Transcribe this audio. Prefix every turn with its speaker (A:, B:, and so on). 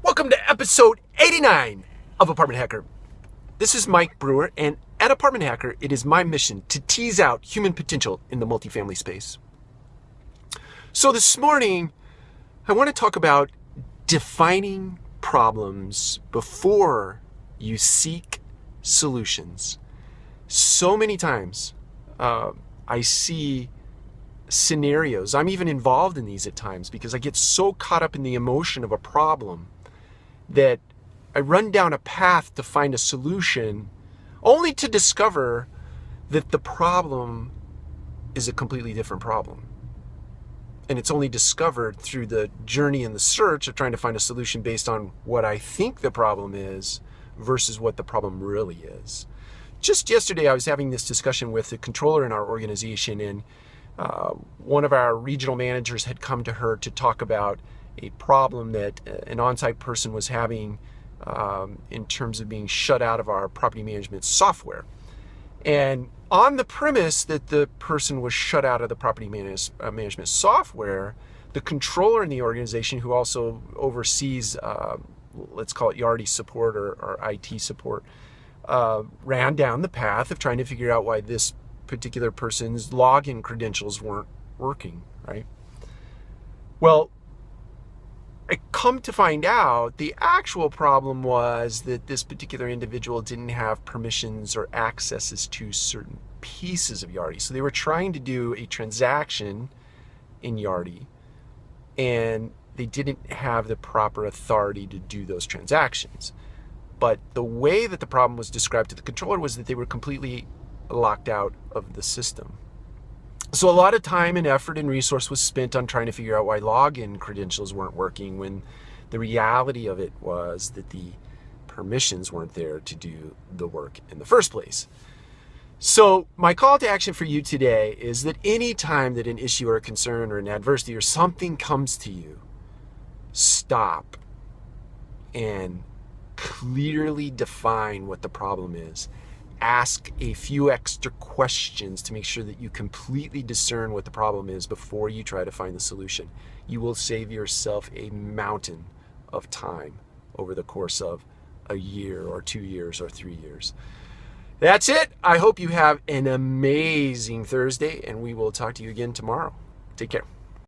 A: Welcome to episode 89 of Apartment Hacker. This is Mike Brewer, and at Apartment Hacker, it is my mission to tease out human potential in the multifamily space. So this morning, I want to talk about defining problems before you seek solutions. So many times, I see scenarios. I'm even involved in these at times because I get so caught up in the emotion of a problem that I run down a path to find a solution only to discover that the problem is a completely different problem. And it's only discovered through the journey and the search of trying to find a solution based on what I think the problem is versus what the problem really is. Just yesterday, I was having this discussion with the controller in our organization, and one of our regional managers had come to her to talk about a problem that an on-site person was having in terms of being shut out of our property management software. And on the premise that the person was shut out of the property management software, the controller in the organization, who also oversees, let's call it Yardi support or IT support, ran down the path of trying to figure out why this particular person's login credentials weren't working, right? Well, I come to find out the actual problem was that this particular individual didn't have permissions or accesses to certain pieces of Yardi. So they were trying to do a transaction in Yardi, and they didn't have the proper authority to do those transactions. But the way that the problem was described to the controller was that they were completely locked out of the system. So a lot of time and effort and resource was spent on trying to figure out why login credentials weren't working, when the reality of it was that the permissions weren't there to do the work in the first place. So my call to action for you today is that any time that an issue or a concern or an adversity or something comes to you, stop and clearly define what the problem is. Ask a few extra questions to make sure that you completely discern what the problem is before you try to find the solution. You will save yourself a mountain of time over the course of a year or 2 years or 3 years. That's it. I hope you have an amazing Thursday, and we will talk to you again tomorrow. Take care.